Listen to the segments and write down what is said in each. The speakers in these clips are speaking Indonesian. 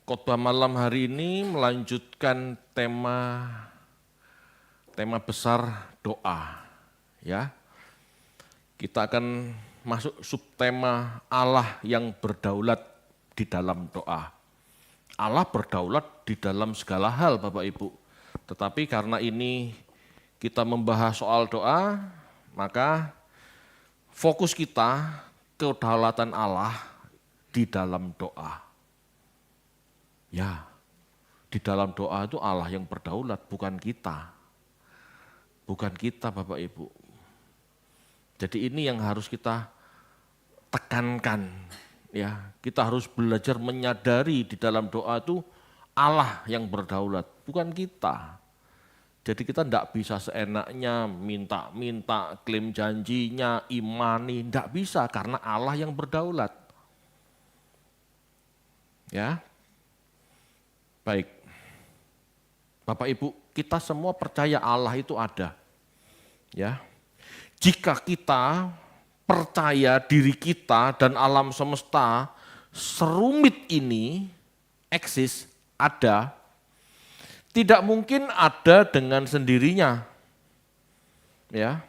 Khotbah malam hari ini melanjutkan tema besar doa, ya. Kita akan masuk subtema Allah yang berdaulat di dalam doa. Allah berdaulat di dalam segala hal, Bapak Ibu. Tetapi karena ini kita membahas soal doa, maka fokus kita kedaulatan Allah di dalam doa. Ya, di dalam doa itu Allah yang berdaulat, bukan kita. Bukan kita, Bapak Ibu. Jadi ini yang harus kita tekankan. Ya, kita harus belajar menyadari di dalam doa itu Allah yang berdaulat, bukan kita. Jadi kita tidak bisa seenaknya minta-minta, klaim janjinya, imani, tidak bisa karena Allah yang berdaulat. Ya, baik. Bapak Ibu, kita semua percaya Allah itu ada. Ya. Jika kita percaya diri kita dan alam semesta serumit ini eksis, ada, tidak mungkin ada dengan sendirinya. Ya.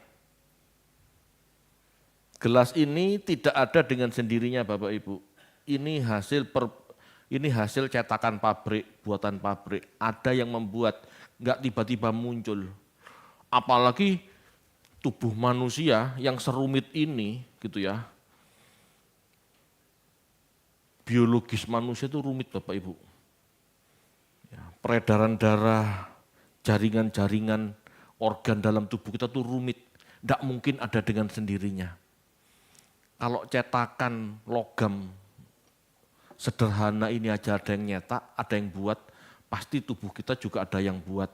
Gelas ini tidak ada dengan sendirinya, Bapak Ibu. Ini hasil cetakan pabrik, buatan pabrik. Ada yang membuat, enggak tiba-tiba muncul. Apalagi tubuh manusia yang serumit ini, gitu ya. Biologis manusia itu rumit, Bapak Ibu. Ya, peredaran darah, jaringan-jaringan organ dalam tubuh kita itu rumit. Enggak mungkin ada dengan sendirinya. Kalau cetakan logam sederhana ini aja ada yang nyetak, ada yang buat, pasti tubuh kita juga ada yang buat.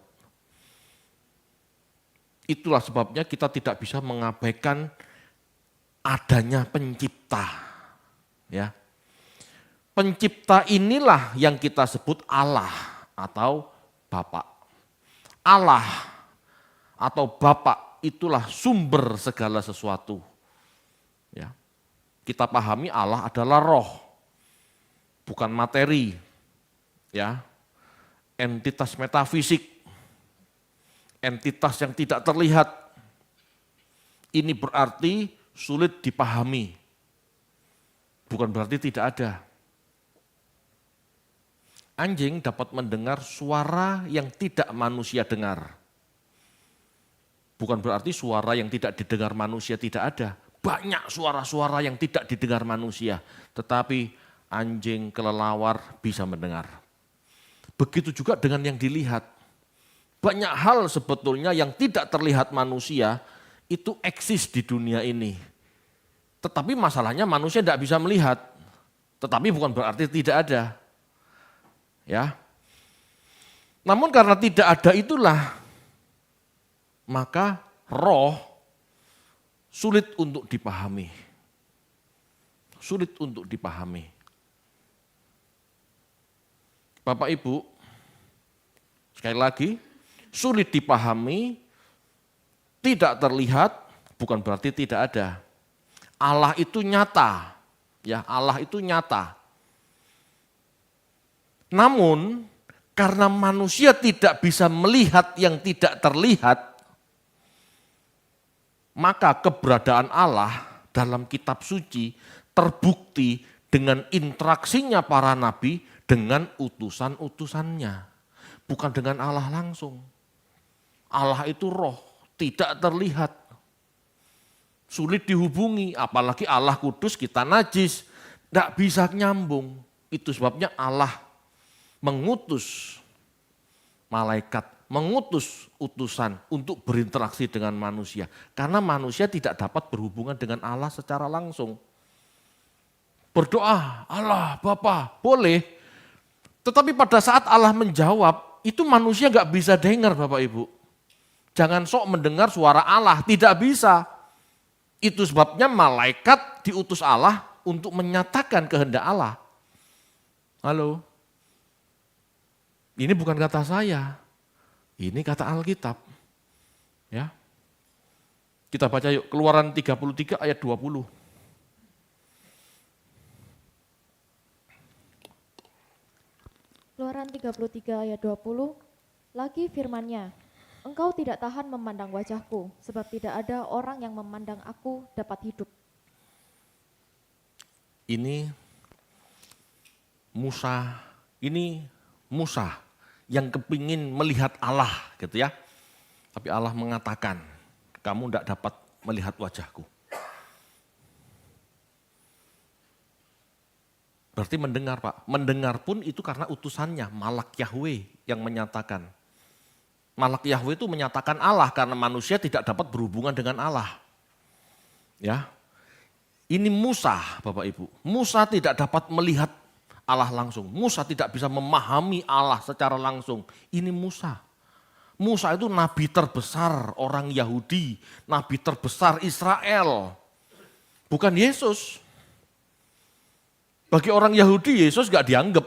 Itulah sebabnya kita tidak bisa mengabaikan adanya pencipta. Ya. Pencipta inilah yang kita sebut Allah atau Bapa. Allah atau Bapa itulah sumber segala sesuatu. Ya. Kita pahami Allah adalah roh, bukan materi, ya, entitas metafisik, entitas yang tidak terlihat. Ini berarti sulit dipahami, bukan berarti tidak ada. Anjing dapat mendengar suara yang tidak manusia dengar. Bukan berarti suara yang tidak didengar manusia tidak ada. Banyak suara-suara yang tidak didengar manusia, tetapi anjing kelelawar bisa mendengar. Begitu juga dengan yang dilihat. Banyak hal sebetulnya yang tidak terlihat manusia itu eksis di dunia ini. Tetapi masalahnya manusia tidak bisa melihat. Tetapi bukan berarti tidak ada. Ya. Namun karena tidak ada itulah, maka roh sulit untuk dipahami. Sulit untuk dipahami. Bapak Ibu, sekali lagi, sulit dipahami, tidak terlihat, bukan berarti tidak ada. Allah itu nyata, ya Allah itu nyata. Namun, karena manusia tidak bisa melihat yang tidak terlihat, maka keberadaan Allah dalam kitab suci terbukti dengan interaksinya para nabi dengan utusan-utusannya. Bukan dengan Allah langsung. Allah itu roh, tidak terlihat. Sulit dihubungi, apalagi Allah kudus kita najis. Tidak bisa nyambung. Itu sebabnya Allah mengutus malaikat, mengutus utusan untuk berinteraksi dengan manusia. Karena manusia tidak dapat berhubungan dengan Allah secara langsung. Berdoa, Allah, Bapa, boleh. Tetapi pada saat Allah menjawab, itu manusia gak bisa dengar, Bapak Ibu. Jangan sok mendengar suara Allah, tidak bisa. Itu sebabnya malaikat diutus Allah untuk menyatakan kehendak Allah. Halo? Ini bukan kata saya, ini kata Alkitab. Ya. Kita baca yuk, Keluaran 33 ayat 20. Keluaran 33 ayat 20, lagi firman-Nya, engkau tidak tahan memandang wajahku, sebab tidak ada orang yang memandang aku dapat hidup. Ini Musa yang kepingin melihat Allah gitu ya. Tapi Allah mengatakan, kamu tidak dapat melihat wajahku. Berarti mendengar Pak, mendengar pun itu karena utusannya, Malak Yahweh yang menyatakan. Malak Yahweh itu menyatakan Allah karena manusia tidak dapat berhubungan dengan Allah. Ya, ini Musa Bapak Ibu, Musa tidak dapat melihat Allah langsung. Musa tidak bisa memahami Allah secara langsung. Ini Musa. Musa itu nabi terbesar orang Yahudi, nabi terbesar Israel. Bukan Yesus. Bagi orang Yahudi Yesus gak dianggap.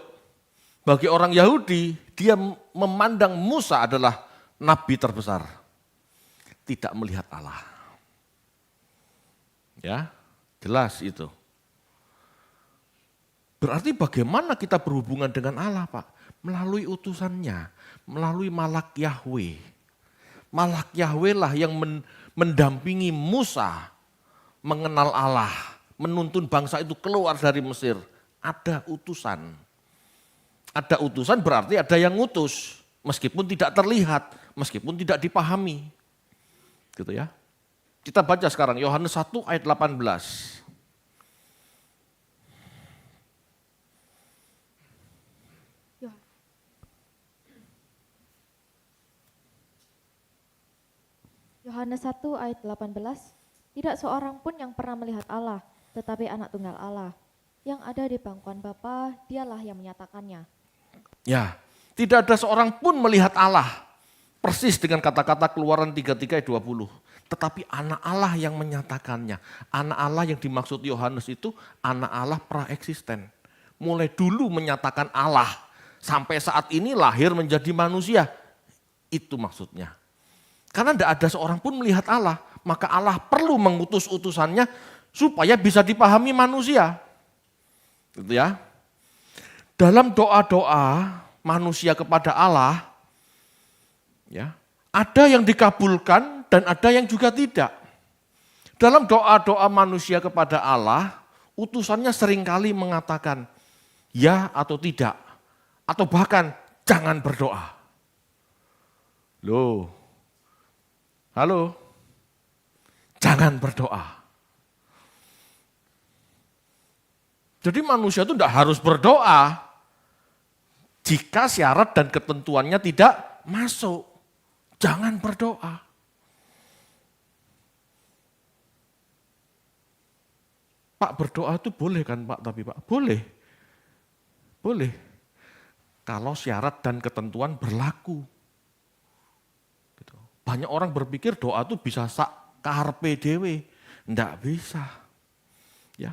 Bagi orang Yahudi dia memandang Musa adalah nabi terbesar. Tidak melihat Allah. Ya, jelas itu. Berarti bagaimana kita berhubungan dengan Allah Pak? Melalui utusannya, melalui Malak Yahweh. Malak Yahweh lah yang mendampingi Musa mengenal Allah, menuntun bangsa itu keluar dari Mesir. Ada utusan. Ada utusan berarti ada yang ngutus, meskipun tidak terlihat, meskipun tidak dipahami. Gitu ya. Kita baca sekarang Yohanes 1 ayat 18. Yohanes 1 ayat 18, tidak seorang pun yang pernah melihat Allah, tetapi anak tunggal Allah. Yang ada di pangkuan Bapa, dialah yang menyatakannya. Ya, tidak ada seorang pun melihat Allah. Persis dengan kata-kata Keluaran 33 ayat 20. Tetapi anak Allah yang menyatakannya. Anak Allah yang dimaksud Yohanes itu anak Allah praeksisten. Mulai dulu menyatakan Allah. Sampai saat ini lahir menjadi manusia. Itu maksudnya. Karena tidak ada seorang pun melihat Allah. Maka Allah perlu mengutus utusannya supaya bisa dipahami manusia. Gitu ya. Dalam doa-doa manusia kepada Allah, ya, ada yang dikabulkan dan ada yang juga tidak. Dalam doa-doa manusia kepada Allah, utusannya seringkali mengatakan ya atau tidak, atau bahkan jangan berdoa. Loh, halo, jangan berdoa. Jadi manusia itu tidak harus berdoa jika syarat dan ketentuannya tidak masuk. Jangan berdoa. Pak, berdoa itu boleh kan Pak? Tapi Pak, boleh. Boleh. Kalau syarat dan ketentuan berlaku. Gitu. Banyak orang berpikir doa itu bisa sak karepe dhewe. Enggak bisa. Ya.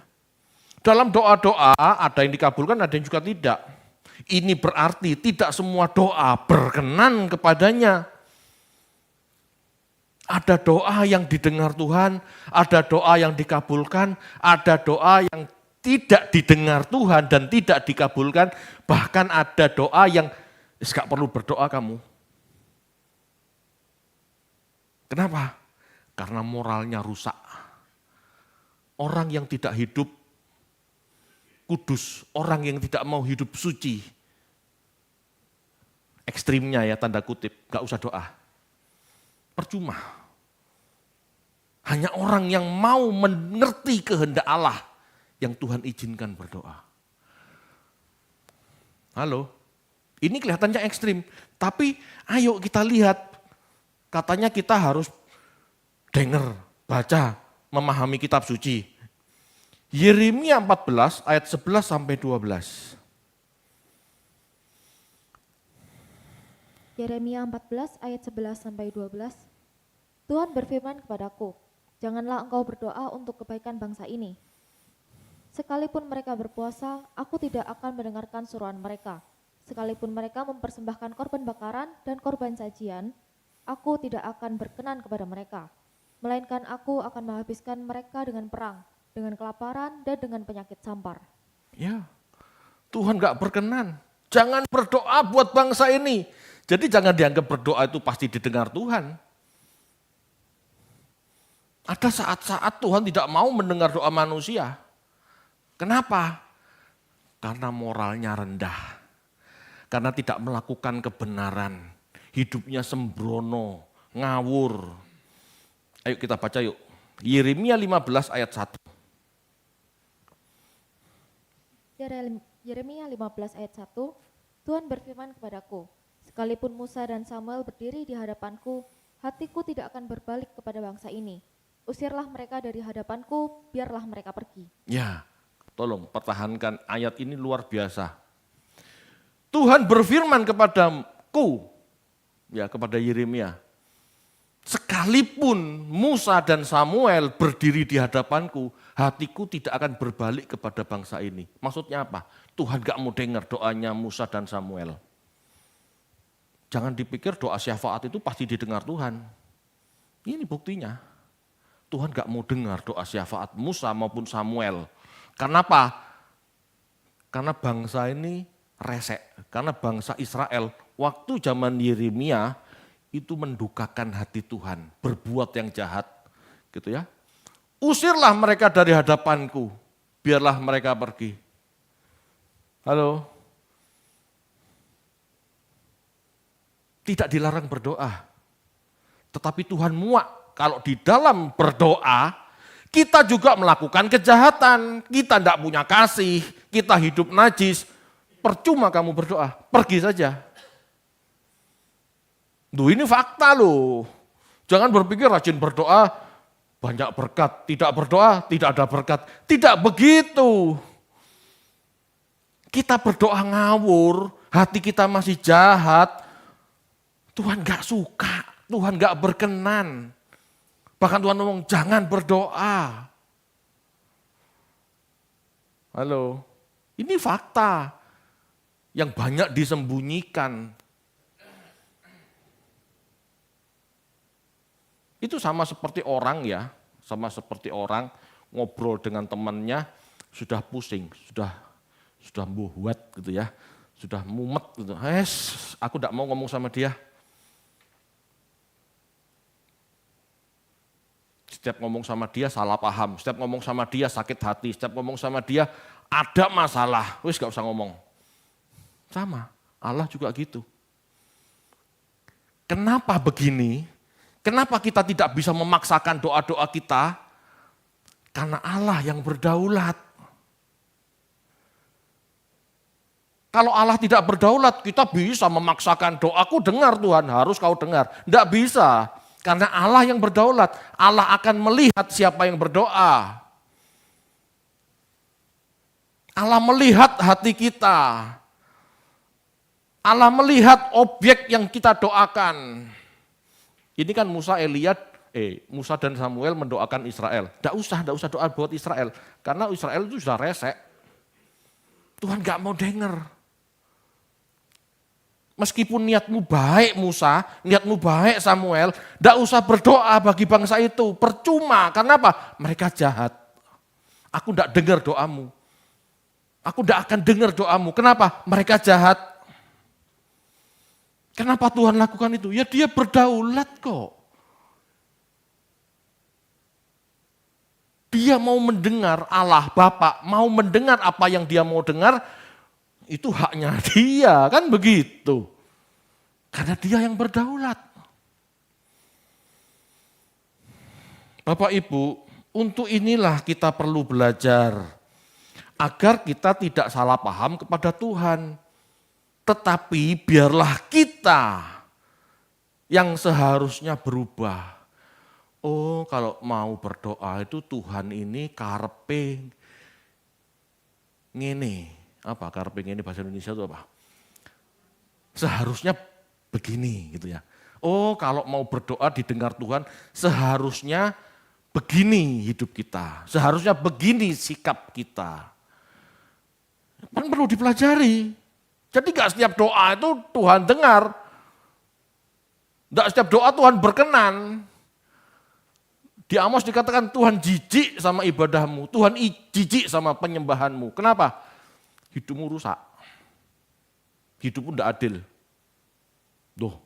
Dalam doa-doa ada yang dikabulkan, ada yang juga tidak. Ini berarti tidak semua doa berkenan kepadanya. Ada doa yang didengar Tuhan, ada doa yang dikabulkan, ada doa yang tidak didengar Tuhan dan tidak dikabulkan. Bahkan ada doa yang gak perlu berdoa kamu. Kenapa? Karena moralnya rusak. Orang yang tidak hidup kudus, orang yang tidak mau hidup suci, ekstrimnya ya tanda kutip, gak usah doa. Percuma. Hanya orang yang mau mengerti kehendak Allah yang Tuhan izinkan berdoa. Halo, ini kelihatannya ekstrim, tapi ayo kita lihat, katanya kita harus dengar, baca, memahami kitab suci. Yeremia 14 ayat 11 sampai 12. Yeremia 14 ayat 11 sampai 12. Tuhan berfirman kepadaku, janganlah engkau berdoa untuk kebaikan bangsa ini. Sekalipun mereka berpuasa, aku tidak akan mendengarkan suruhan mereka. Sekalipun mereka mempersembahkan korban bakaran dan korban sajian, aku tidak akan berkenan kepada mereka. Melainkan aku akan menghabiskan mereka dengan perang, dengan kelaparan dan dengan penyakit sampar. Ya, Tuhan gak berkenan Jangan berdoa buat bangsa ini. Jadi jangan dianggap berdoa itu pasti didengar Tuhan. Ada saat-saat Tuhan tidak mau mendengar doa manusia. Kenapa? Karena moralnya rendah. Karena tidak melakukan kebenaran. Hidupnya sembrono, ngawur. Ayo kita baca yuk. Yeremia 15 ayat 1. Yeremia 15 ayat 1, Tuhan berfirman kepadaku, sekalipun Musa dan Samuel berdiri di hadapanku, hatiku tidak akan berbalik kepada bangsa ini. Usirlah mereka dari hadapanku, biarlah mereka pergi. Ya, tolong pertahankan ayat ini luar biasa. Tuhan berfirman kepadaku, ya kepada Yeremia, sekalipun Musa dan Samuel berdiri di hadapanku, hatiku tidak akan berbalik kepada bangsa ini. Maksudnya apa? Tuhan gak mau dengar doanya Musa dan Samuel. Jangan dipikir doa syafaat itu pasti didengar Tuhan. Ini buktinya. Tuhan gak mau dengar doa syafaat Musa maupun Samuel. Kenapa? Karena bangsa ini resek. Karena bangsa Israel waktu zaman Yeremia itu mendukakan hati Tuhan, berbuat yang jahat, gitu ya. Usirlah mereka dari hadapanku, biarlah mereka pergi. Halo? Tidak dilarang berdoa, tetapi Tuhan muak kalau di dalam berdoa kita juga melakukan kejahatan, kita tidak punya kasih, kita hidup najis, percuma kamu berdoa, pergi saja. Duh, ini fakta loh. Jangan berpikir rajin berdoa banyak berkat, tidak berdoa tidak ada berkat. Tidak begitu. Kita berdoa ngawur, hati kita masih jahat. Tuhan gak suka, Tuhan gak berkenan. Bahkan Tuhan ngomong jangan berdoa. Halo, ini fakta yang banyak disembunyikan. Itu sama seperti orang ya, sama seperti orang ngobrol dengan temannya sudah pusing, sudah buat gitu ya, sudah mumet gitu. Aku tidak mau ngomong sama dia. Setiap ngomong sama dia salah paham, setiap ngomong sama dia sakit hati, setiap ngomong sama dia ada masalah, wis gak usah ngomong. Sama, Allah juga gitu. Kenapa begini? Kenapa kita tidak bisa memaksakan doa-doa kita? Karena Allah yang berdaulat. Kalau Allah tidak berdaulat, kita bisa memaksakan doaku dengar Tuhan, harus kau dengar. Tidak bisa, karena Allah yang berdaulat. Allah akan melihat siapa yang berdoa. Allah melihat hati kita. Allah melihat objek yang kita doakan. Ini kan Musa dan Samuel mendoakan Israel. Tidak usah doa buat Israel. Karena Israel itu sudah resek. Tuhan gak mau dengar. Meskipun niatmu baik Musa, niatmu baik Samuel, tidak usah berdoa bagi bangsa itu. Percuma, karena apa? Mereka jahat. Aku tidak dengar doamu. Aku tidak akan dengar doamu. Kenapa? Mereka jahat. Kenapa Tuhan lakukan itu? Ya dia berdaulat kok. Dia mau mendengar Allah Bapa, mau mendengar apa yang dia mau dengar, itu haknya dia, kan begitu. Karena dia yang berdaulat. Bapak Ibu, untuk inilah kita perlu belajar. Agar kita tidak salah paham kepada Tuhan. Tetapi biarlah kita yang seharusnya berubah. Oh, kalau mau berdoa itu Tuhan ini karepe ngene. Apa karepe ngene bahasa Indonesia itu apa? Seharusnya begini gitu ya. Oh, kalau mau berdoa didengar Tuhan, seharusnya begini hidup kita. Seharusnya begini sikap kita. Kan perlu dipelajari. Jadi gak setiap doa itu Tuhan dengar. Gak setiap doa Tuhan berkenan. Di Amos dikatakan Tuhan jijik sama ibadahmu. Tuhan jijik sama penyembahanmu. Kenapa? Hidupmu rusak. Hidupmu tidak adil. Loh,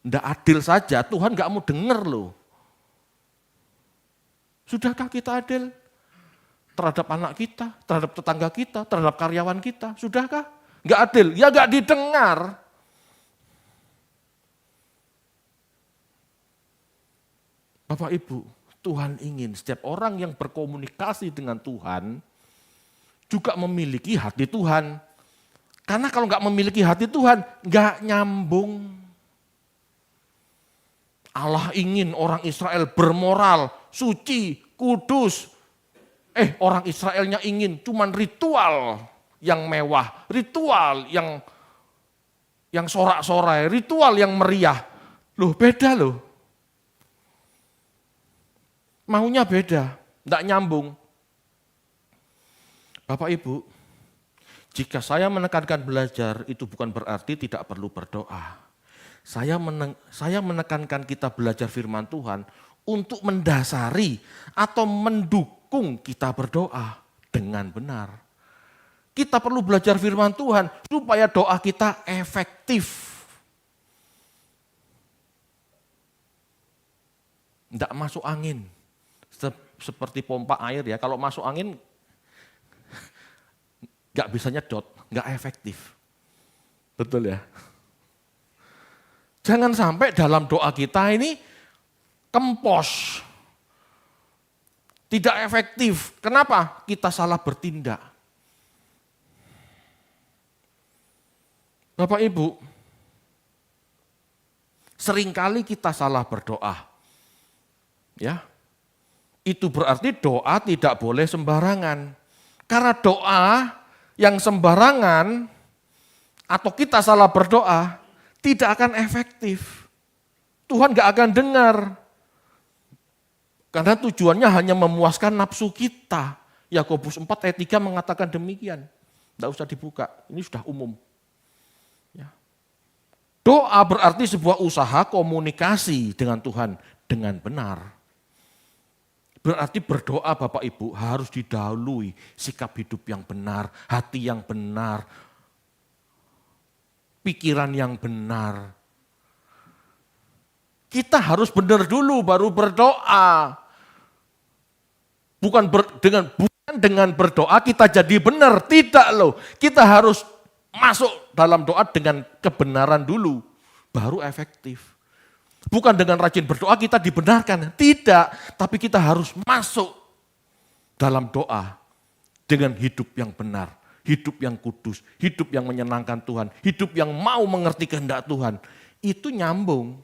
tidak adil saja, Tuhan nggak mau dengar loh. Sudahkah kita adil terhadap anak kita, terhadap tetangga kita, terhadap karyawan kita? Sudahkah? Nggak adil, ya nggak didengar. Bapak Ibu, Tuhan ingin setiap orang yang berkomunikasi dengan Tuhan juga memiliki hati Tuhan. Karena kalau nggak memiliki hati Tuhan, nggak nyambung. Allah ingin orang Israel bermoral, suci, kudus. Orang Israelnya ingin cuman ritual yang mewah, ritual yang sorak-sorai, ritual yang meriah. Loh beda loh. Maunya beda, nggak nyambung. Bapak Ibu, jika saya menekankan belajar itu bukan berarti tidak perlu berdoa. Saya menekankan kita belajar firman Tuhan untuk mendasari atau mendukung kita berdoa dengan benar. Kita perlu belajar firman Tuhan supaya doa kita efektif. Tidak masuk angin. Seperti pompa air ya, kalau masuk angin nggak bisa nyedot, nggak efektif. Betul ya? Jangan sampai dalam doa kita ini kempos, tidak efektif. Kenapa? Kita salah bertindak. Bapak Ibu, seringkali kita salah berdoa. Ya, itu berarti doa tidak boleh sembarangan. Karena doa yang sembarangan atau kita salah berdoa tidak akan efektif. Tuhan gak akan dengar. Karena tujuannya hanya memuaskan nafsu kita. Yakobus 4 ayat 3 mengatakan demikian. Tidak usah dibuka, ini sudah umum. Ya. Doa berarti sebuah usaha komunikasi dengan Tuhan dengan benar. Berarti berdoa Bapak Ibu harus didahului sikap hidup yang benar, hati yang benar, pikiran yang benar. Kita harus benar dulu baru berdoa. Bukan dengan berdoa kita jadi benar, tidak loh. Kita harus masuk dalam doa dengan kebenaran dulu, baru efektif. Bukan dengan rajin berdoa kita dibenarkan, tidak. Tapi kita harus masuk dalam doa dengan hidup yang benar, hidup yang kudus, hidup yang menyenangkan Tuhan, hidup yang mau mengerti kehendak Tuhan. Itu nyambung.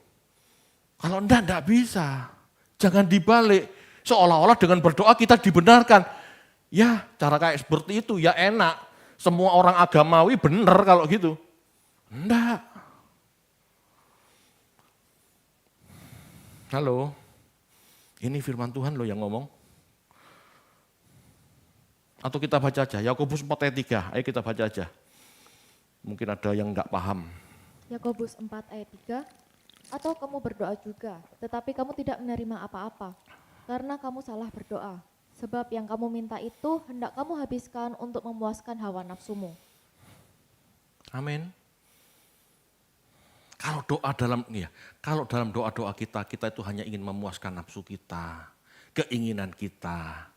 Kalau enggak bisa. Jangan dibalik. Seolah-olah dengan berdoa kita dibenarkan. Ya cara kayak seperti itu ya enak. Semua orang agamawi benar kalau gitu. Enggak. Halo, ini firman Tuhan loh yang ngomong. Atau kita baca aja, Yakobus 4 ayat 3, ayo kita baca aja. Mungkin ada yang enggak paham. Yakobus 4 ayat 3, atau kamu berdoa juga, tetapi kamu tidak menerima apa-apa, karena kamu salah berdoa. Sebab yang kamu minta itu hendak kamu habiskan untuk memuaskan hawa nafsumu. Amin. Kalau dalam doa-doa kita itu hanya ingin memuaskan nafsu kita, keinginan kita.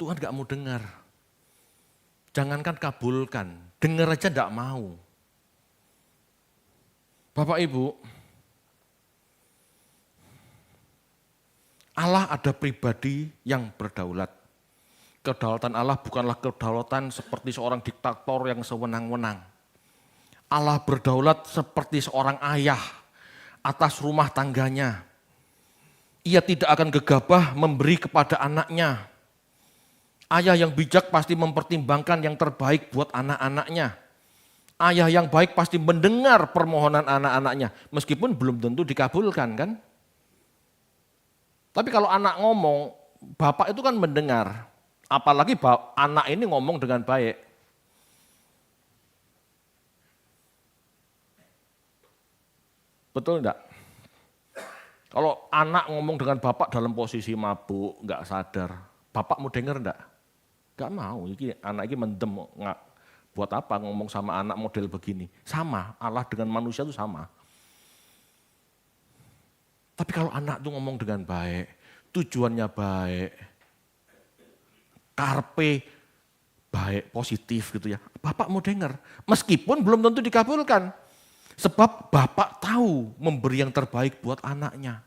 Tuhan gak mau dengar. Jangankan kabulkan, dengar aja gak mau. Bapak Ibu, Allah ada pribadi yang berdaulat. Kedaulatan Allah bukanlah kedaulatan seperti seorang diktator yang sewenang-wenang. Allah berdaulat seperti seorang ayah atas rumah tangganya. Ia tidak akan gegabah memberi kepada anaknya. Ayah yang bijak pasti mempertimbangkan yang terbaik buat anak-anaknya. Ayah yang baik pasti mendengar permohonan anak-anaknya, meskipun belum tentu dikabulkan kan. Tapi kalau anak ngomong, bapak itu kan mendengar. Apalagi anak ini ngomong dengan baik. Betul enggak? Kalau anak ngomong dengan bapak dalam posisi mabuk, enggak sadar, bapak mau denger enggak? Enggak mau, anak ini mendem, Buat apa ngomong sama anak model begini? Sama, Allah dengan manusia itu sama. Tapi kalau anak itu ngomong dengan baik, tujuannya baik, karpe baik, positif gitu ya. Bapak mau dengar, meskipun belum tentu dikabulkan. Sebab Bapak tahu memberi yang terbaik buat anaknya.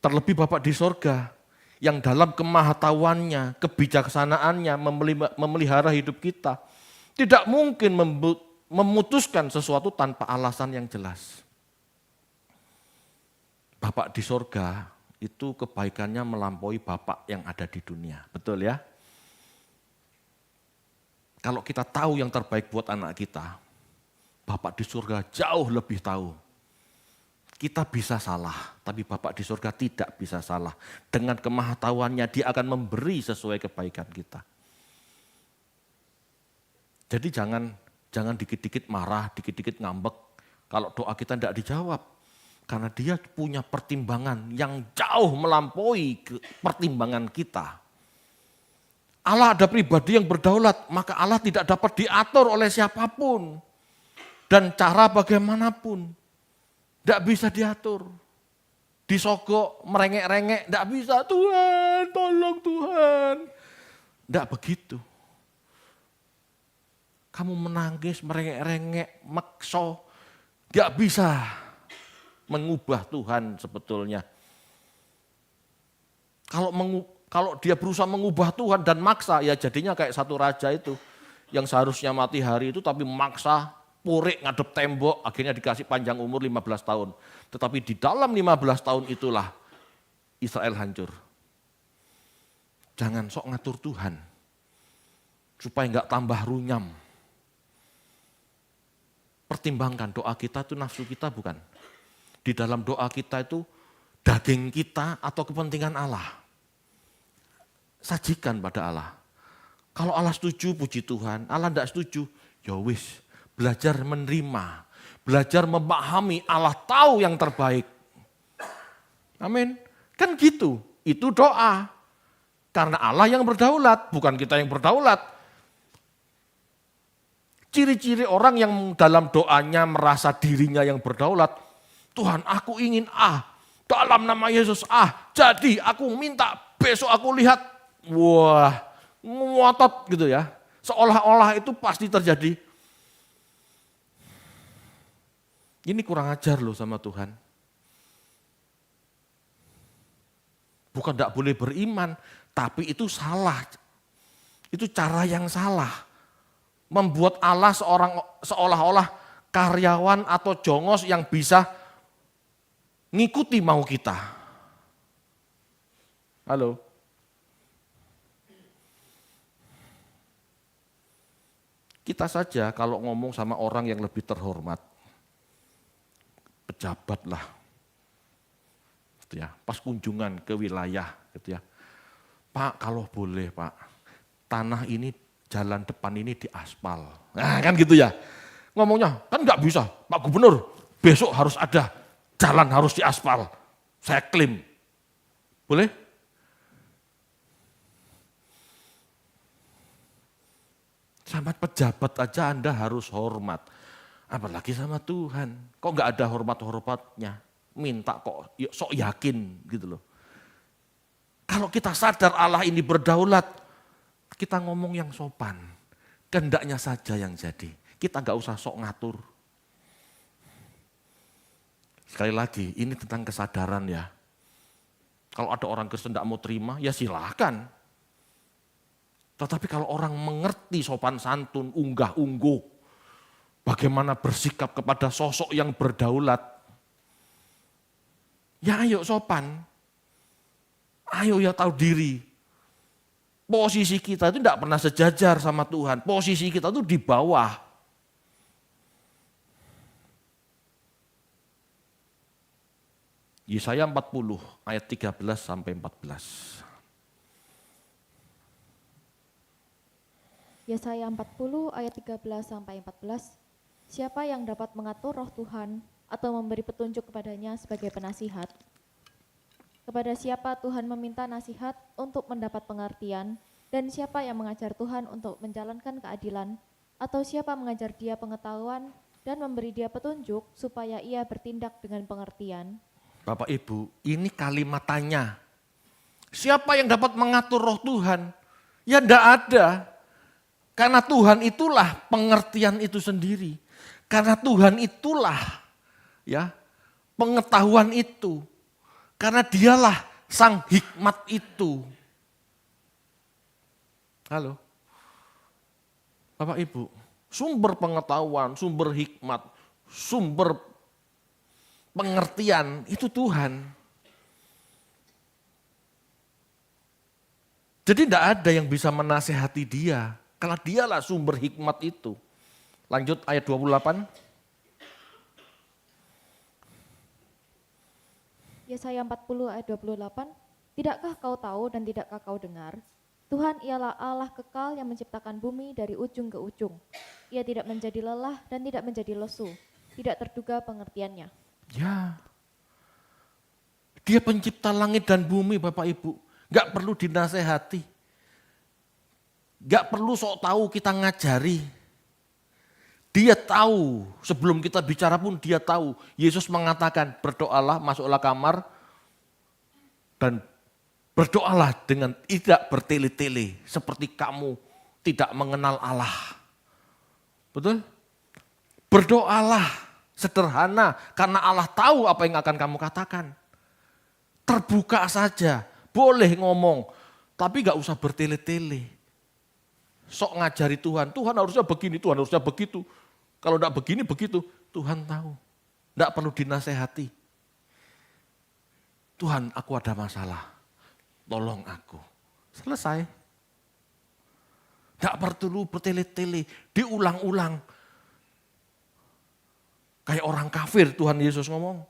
Terlebih Bapak di sorga, yang dalam kemahatauannya, kebijaksanaannya memelihara hidup kita. Tidak mungkin memutuskan sesuatu tanpa alasan yang jelas. Bapak di sorga itu kebaikannya melampaui Bapak yang ada di dunia. Betul ya? Kalau kita tahu yang terbaik buat anak kita, Bapak di surga jauh lebih tahu. Kita bisa salah, tapi Bapak di surga tidak bisa salah. Dengan kemahatauannya dia akan memberi sesuai kebaikan kita. Jadi jangan dikit-dikit marah, dikit-dikit ngambek kalau doa kita tidak dijawab. Karena dia punya pertimbangan yang jauh melampaui pertimbangan kita. Allah ada pribadi yang berdaulat, maka Allah tidak dapat diatur oleh siapapun. Dan cara bagaimanapun, tidak bisa diatur. Disogok, merengek-rengek, tidak bisa. Tuhan, tolong Tuhan. Tidak begitu. Kamu menangis, merengek-rengek, makso, tidak bisa mengubah Tuhan sebetulnya. Kalau dia berusaha mengubah Tuhan dan maksa, ya jadinya kayak satu raja itu. Yang seharusnya mati hari itu tapi maksa, purik ngadep tembok, akhirnya dikasih panjang umur 15 tahun. Tetapi di dalam 15 tahun itulah Israel hancur. Jangan sok ngatur Tuhan, supaya enggak tambah runyam. Pertimbangkan doa kita itu nafsu kita bukan. Di dalam doa kita itu daging kita atau kepentingan Allah. Sajikan pada Allah. Kalau Allah setuju, puji Tuhan. Allah tidak setuju, ya wis. Belajar menerima, belajar memahami Allah tahu yang terbaik. Amin. Kan gitu, itu doa. Karena Allah yang berdaulat, bukan kita yang berdaulat. Ciri-ciri orang yang dalam doanya merasa dirinya yang berdaulat, Tuhan aku ingin dalam nama Yesus jadi aku minta besok aku lihat, wah ngotot gitu ya. Seolah-olah itu pasti terjadi. Ini kurang ajar loh sama Tuhan. Bukan tidak boleh beriman, tapi itu salah. Itu cara yang salah. Membuat Allah seolah-olah karyawan atau jongos yang bisa ngikuti mau kita. Halo? Kita saja kalau ngomong sama orang yang lebih terhormat, pejabat lah, gitu ya. Pas kunjungan ke wilayah, gitu ya. Pak, kalau boleh Pak, tanah ini, jalan depan ini diaspal. Nah kan gitu ya. Ngomongnya, kan nggak bisa, Pak Gubernur, besok harus ada, jalan harus diaspal. Saya klaim. Boleh? Sama pejabat aja Anda harus hormat. Apalagi sama Tuhan, kok nggak ada hormat-hormatnya, minta kok sok yakin gitu loh. Kalau kita sadar Allah ini berdaulat, kita ngomong yang sopan, kehendaknya saja yang jadi. Kita nggak usah sok ngatur. Sekali lagi, ini tentang kesadaran ya. Kalau ada orang Kristen nggak mau terima, ya silakan. Tetapi kalau orang mengerti sopan santun, unggah-ungguh, bagaimana bersikap kepada sosok yang berdaulat. Ya ayo sopan. Ayo ya tahu diri. Posisi kita itu tidak pernah sejajar sama Tuhan. Posisi kita itu di bawah. Yesaya 40 ayat 13 sampai 14. Yesaya 40 ayat 13 sampai 14. Siapa yang dapat mengatur roh Tuhan atau memberi petunjuk kepadanya sebagai penasihat? Kepada siapa Tuhan meminta nasihat untuk mendapat pengertian, dan siapa yang mengajar Tuhan untuk menjalankan keadilan, Atau siapa mengajar dia pengetahuan dan memberi dia petunjuk supaya ia bertindak dengan pengertian? Bapak Ibu, ini kalimat tanya. Siapa yang dapat mengatur roh Tuhan? Ya enggak ada. Karena Tuhan itulah pengertian itu sendiri. Karena Tuhan itulah ya pengetahuan itu. Karena dialah sang hikmat itu. Halo. Bapak Ibu, sumber pengetahuan, sumber hikmat, sumber pengertian itu Tuhan. Jadi tidak ada yang bisa menasehati dia. Karena dialah sumber hikmat itu. Lanjut ayat 28. Yesaya 40 ayat 28, tidakkah kau tahu dan tidakkah kau dengar? Tuhan ialah Allah kekal yang menciptakan bumi dari ujung ke ujung. Ia tidak menjadi lelah dan tidak menjadi lesu. Tidak terduga pengertiannya. Ya, dia pencipta langit dan bumi Bapak Ibu. Gak perlu dinasehati. Gak perlu sok tahu kita ngajari. Dia tahu, sebelum kita bicara pun dia tahu. Yesus mengatakan, berdoalah, masuklah kamar, dan berdoalah dengan tidak bertele-tele, seperti kamu tidak mengenal Allah. Betul? Berdoalah, sederhana, karena Allah tahu apa yang akan kamu katakan. Terbuka saja, boleh ngomong, tapi gak usah bertele-tele. Sok ngajari Tuhan, Tuhan harusnya begini, Tuhan harusnya begitu. Kalau enggak begini, begitu. Tuhan tahu. Enggak perlu dinasehati. Tuhan, aku ada masalah. Tolong aku. Selesai. Enggak perlu bertele-tele. Diulang-ulang. Kayak orang kafir Tuhan Yesus ngomong.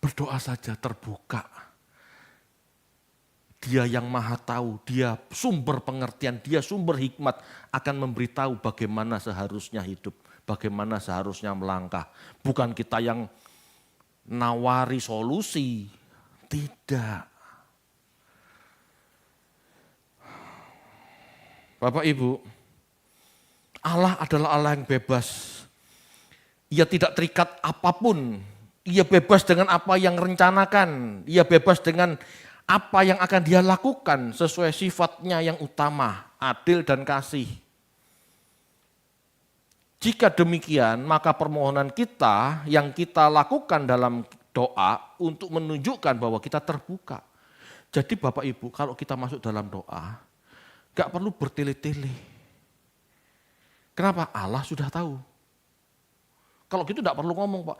Berdoa saja terbuka. Dia yang maha tahu, dia sumber pengertian, dia sumber hikmat akan memberitahu bagaimana seharusnya hidup, bagaimana seharusnya melangkah. Bukan kita yang nawari solusi, tidak. Bapak Ibu, Allah adalah Allah yang bebas. Ia tidak terikat apapun, ia bebas dengan apa yang rencanakan, ia bebas dengan apa yang akan dia lakukan sesuai sifatnya yang utama, adil dan kasih. Jika demikian, maka permohonan kita yang kita lakukan dalam doa untuk menunjukkan bahwa kita terbuka. Jadi Bapak Ibu, kalau kita masuk dalam doa, gak perlu bertele-tele. Kenapa? Allah sudah tahu. Kalau gitu gak perlu ngomong Pak,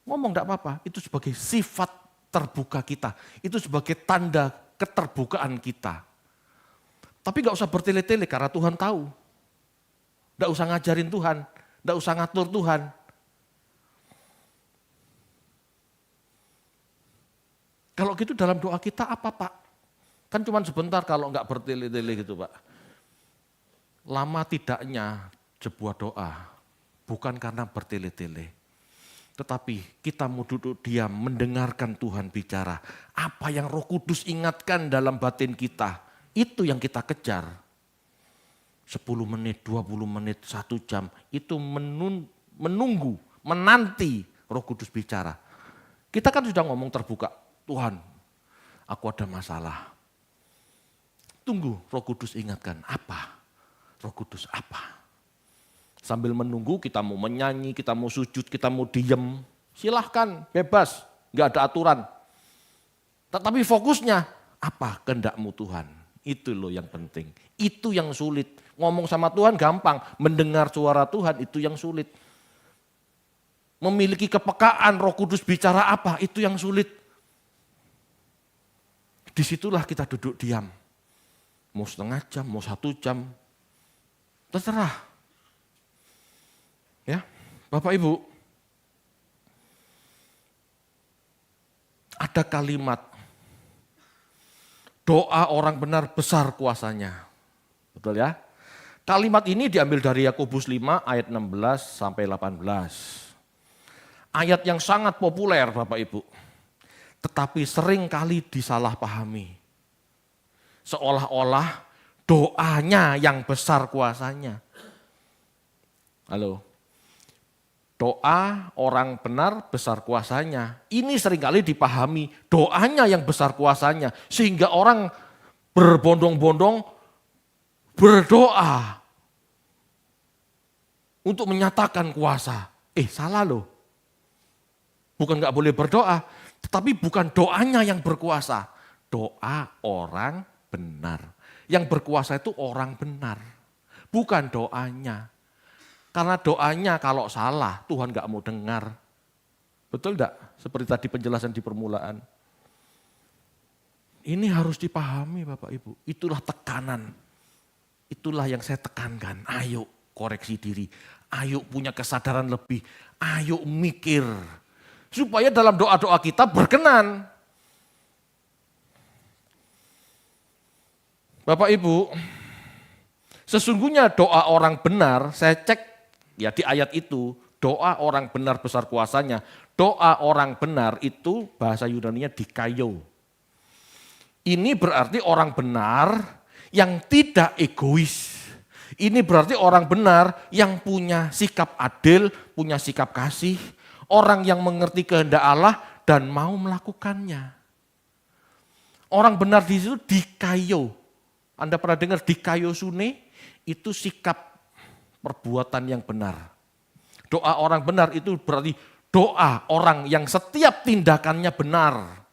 ngomong gak apa-apa, itu sebagai sifat terbuka kita. Itu sebagai tanda keterbukaan kita. Tapi gak usah bertele-tele karena Tuhan tahu. Gak usah ngajarin Tuhan, gak usah ngatur Tuhan. Kalau gitu dalam doa kita apa Pak? Kan cuma sebentar kalau gak bertele-tele gitu Pak. Lama tidaknya sebuah doa bukan karena bertele-tele. Tetapi kita mau duduk diam mendengarkan Tuhan bicara. Apa yang Roh Kudus ingatkan dalam batin kita, itu yang kita kejar. 10 menit, 20 menit, 1 jam, itu menunggu, menanti Roh Kudus bicara. Kita kan sudah ngomong terbuka, Tuhan aku ada masalah. Tunggu Roh Kudus ingatkan, apa? Roh Kudus apa? Sambil menunggu kita mau menyanyi, kita mau sujud, kita mau diem. Silahkan, bebas, gak ada aturan. Tetapi fokusnya, apa kehendakmu Tuhan? Itu loh yang penting. Itu yang sulit. Ngomong sama Tuhan gampang, mendengar suara Tuhan itu yang sulit. Memiliki kepekaan Roh Kudus bicara apa, itu yang sulit. Disitulah kita duduk diam. Mau setengah jam, mau 1 jam, terserah. Ya, Bapak Ibu, ada kalimat doa orang benar besar kuasanya. Betul ya? Kalimat ini diambil dari Yakobus 5 ayat 16 sampai 18. Ayat yang sangat populer Bapak Ibu. Tetapi sering kali disalahpahami. Seolah-olah doanya yang besar kuasanya. Halo. Doa orang benar besar kuasanya. Ini seringkali dipahami doanya yang besar kuasanya. Sehingga orang berbondong-bondong berdoa untuk menyatakan kuasa. Salah loh. Bukan gak boleh berdoa, tetapi bukan doanya yang berkuasa. Doa orang benar. Yang berkuasa itu orang benar, bukan doanya. Karena doanya kalau salah, Tuhan gak mau dengar. Betul enggak? Seperti tadi penjelasan di permulaan. Ini harus dipahami Bapak Ibu. Itulah tekanan. Itulah yang saya tekankan. Ayo koreksi diri. Ayo punya kesadaran lebih. Ayo mikir. Supaya dalam doa-doa kita berkenan. Bapak Ibu, sesungguhnya doa orang benar, saya cek ya di ayat itu, doa orang benar besar kuasanya. Doa orang benar itu bahasa Yunaninya dikaio. Ini berarti orang benar yang tidak egois. Ini berarti orang benar yang punya sikap adil, punya sikap kasih. Orang yang mengerti kehendak Allah dan mau melakukannya. Orang benar di situ dikaio. Anda pernah dengar dikaio sune? Itu sikap perbuatan yang benar. Doa orang benar itu berarti doa orang yang setiap tindakannya benar.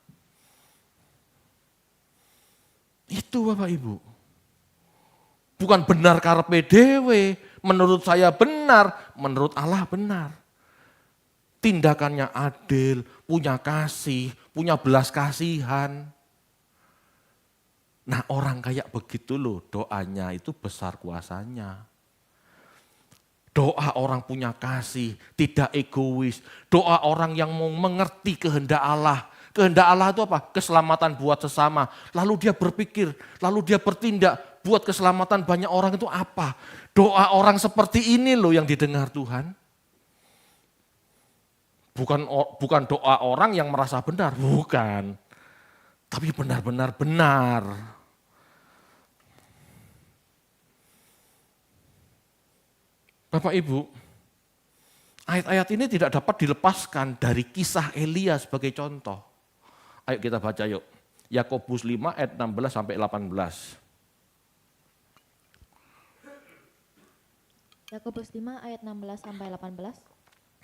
Itu Bapak Ibu. Bukan benar karepe dhewe, menurut saya benar, menurut Allah benar. Tindakannya adil, punya kasih, punya belas kasihan. Nah orang kayak begitu loh doanya itu besar kuasanya. Doa orang punya kasih, tidak egois. Doa orang yang mau mengerti kehendak Allah. Kehendak Allah itu apa? Keselamatan buat sesama. Lalu dia berpikir, lalu dia bertindak buat keselamatan banyak orang itu apa? Doa orang seperti ini loh yang didengar Tuhan. Bukan doa orang yang merasa benar, bukan. Tapi benar-benar benar. Bapak Ibu, ayat-ayat ini tidak dapat dilepaskan dari kisah Elia sebagai contoh. Ayo kita baca yuk. Yakobus 5 ayat 16 sampai 18. Yakobus 5 ayat 16 sampai 18.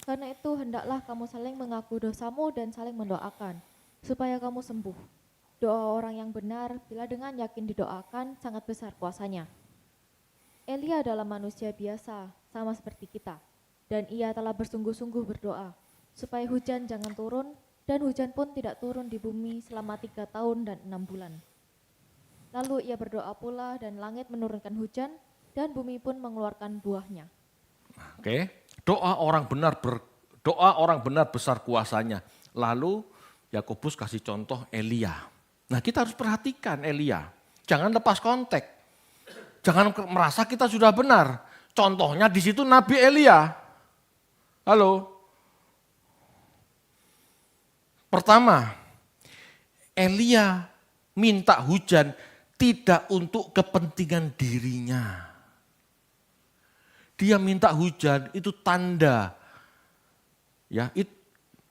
Karena itu hendaklah kamu saling mengaku dosamu dan saling mendoakan, supaya kamu sembuh. Doa orang yang benar bila dengan yakin didoakan sangat besar kuasanya. Elia adalah manusia biasa, sama seperti kita. Dan ia telah bersungguh-sungguh berdoa, supaya hujan jangan turun, dan hujan pun tidak turun di bumi selama 3 tahun dan 6 bulan. Lalu ia berdoa pula dan langit menurunkan hujan, dan bumi pun mengeluarkan buahnya. Oke, doa orang benar besar kuasanya. Lalu Yakobus kasih contoh Elia. Nah kita harus perhatikan Elia, jangan lepas konteks. Jangan merasa kita sudah benar. Contohnya di situ Nabi Elia. Halo. Pertama, Elia minta hujan tidak untuk kepentingan dirinya. Dia minta hujan itu tanda. Ya,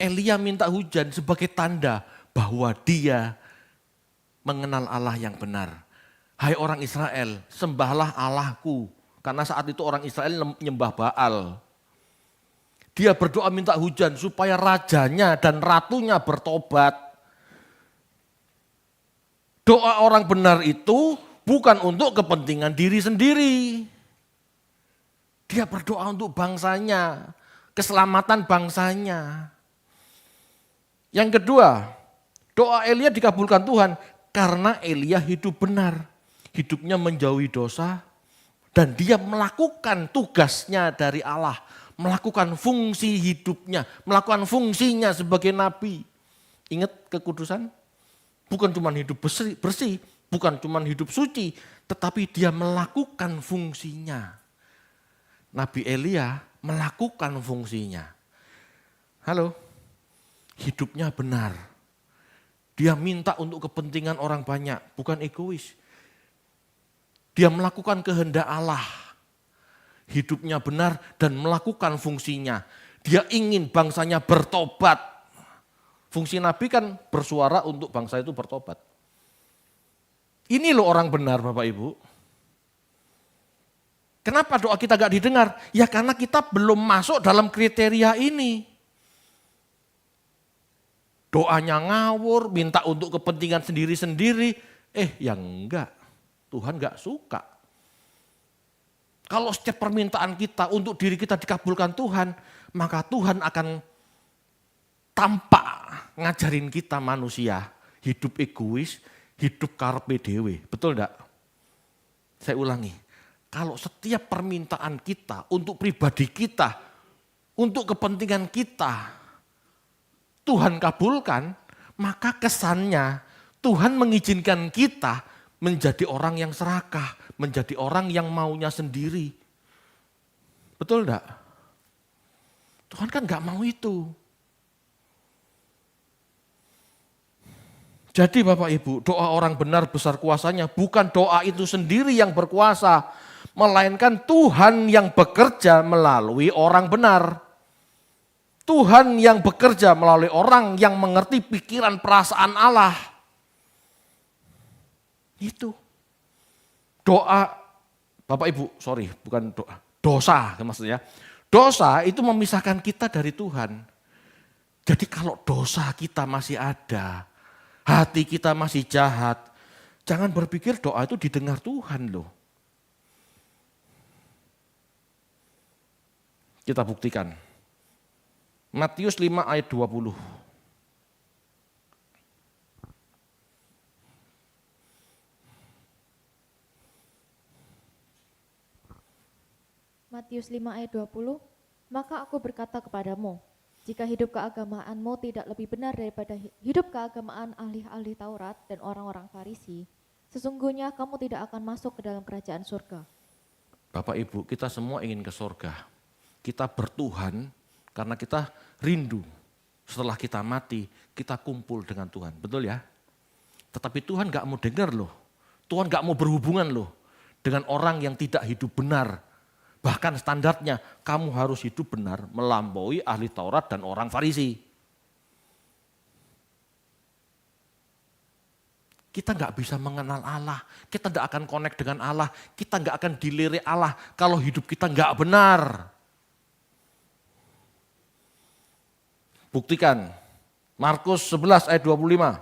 Elia minta hujan sebagai tanda bahwa dia mengenal Allah yang benar. Hai orang Israel, sembahlah Allahku. Karena saat itu orang Israel menyembah Baal. Dia berdoa minta hujan supaya rajanya dan ratunya bertobat. Doa orang benar itu bukan untuk kepentingan diri sendiri. Dia berdoa untuk bangsanya, keselamatan bangsanya. Yang kedua, doa Elia dikabulkan Tuhan karena Elia hidup benar. Hidupnya menjauhi dosa dan dia melakukan tugasnya dari Allah. Melakukan fungsi hidupnya, melakukan fungsinya sebagai nabi. Ingat kekudusan? Bukan cuma hidup bersih, bukan cuma hidup suci, tetapi dia melakukan fungsinya. Nabi Elia melakukan fungsinya. Halo, hidupnya benar. Dia minta untuk kepentingan orang banyak, bukan egois. Dia melakukan kehendak Allah. Hidupnya benar dan melakukan fungsinya. Dia ingin bangsanya bertobat. Fungsi Nabi kan bersuara untuk bangsa itu bertobat. Ini loh orang benar Bapak Ibu. Kenapa doa kita gak didengar? Ya karena kita belum masuk dalam kriteria ini. Doanya ngawur, minta untuk kepentingan sendiri-sendiri. Ya enggak, Tuhan gak suka. Kalau setiap permintaan kita untuk diri kita dikabulkan Tuhan, maka Tuhan akan tampak ngajarin kita manusia hidup egois, hidup karepe dhewe. Betul enggak? Saya ulangi, kalau setiap permintaan kita untuk pribadi kita, untuk kepentingan kita, Tuhan kabulkan, maka kesannya Tuhan mengizinkan kita menjadi orang yang serakah, menjadi orang yang maunya sendiri. Betul enggak? Tuhan kan enggak mau itu. Jadi Bapak Ibu, doa orang benar besar kuasanya, bukan doa itu sendiri yang berkuasa, melainkan Tuhan yang bekerja melalui orang benar. Tuhan yang bekerja melalui orang yang mengerti pikiran perasaan Allah. Itu. Doa, Bapak Ibu, bukan doa. Dosa maksudnya. Dosa itu memisahkan kita dari Tuhan. Jadi kalau dosa kita masih ada, hati kita masih jahat, jangan berpikir doa itu didengar Tuhan loh. Kita buktikan. Matius 5 ayat 20. Matius 5 ayat 20, maka aku berkata kepadamu, jika hidup keagamaanmu tidak lebih benar daripada hidup keagamaan ahli-ahli Taurat dan orang-orang Farisi, sesungguhnya kamu tidak akan masuk ke dalam kerajaan surga. Bapak Ibu, kita semua ingin ke surga. Kita bertuhan karena kita rindu setelah kita mati, kita kumpul dengan Tuhan. Betul ya? Tetapi Tuhan gak mau dengar loh. Tuhan gak mau berhubungan loh dengan orang yang tidak hidup benar. Bahkan standarnya kamu harus hidup benar melampaui ahli Taurat dan orang Farisi. Kita gak bisa mengenal Allah, kita gak akan connect dengan Allah, kita gak akan dilirik Allah kalau hidup kita gak benar. Buktikan, Markus 11 ayat 25.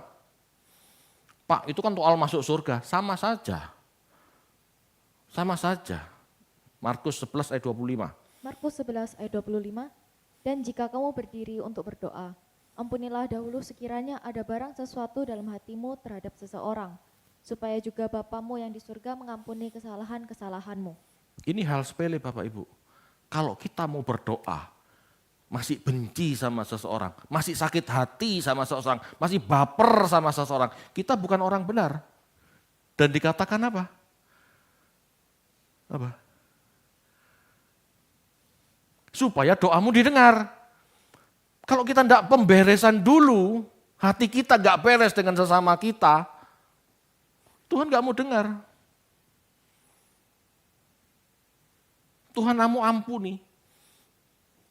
Pak, itu kan soal masuk surga, sama saja. Sama saja. Markus 11 ayat 25. Markus 11 ayat 25, dan jika kamu berdiri untuk berdoa, ampunilah dahulu sekiranya ada barang sesuatu dalam hatimu terhadap seseorang, supaya juga Bapamu yang di surga mengampuni kesalahan-kesalahanmu. Ini hal sepele Bapak Ibu. Kalau kita mau berdoa, masih benci sama seseorang, masih sakit hati sama seseorang, masih baper sama seseorang, kita bukan orang benar. Dan dikatakan apa? Apa? Supaya doamu didengar. Kalau kita tidak pemberesan dulu, hati kita gak beres dengan sesama kita, Tuhan gak mau dengar. Tuhan mau ampuni.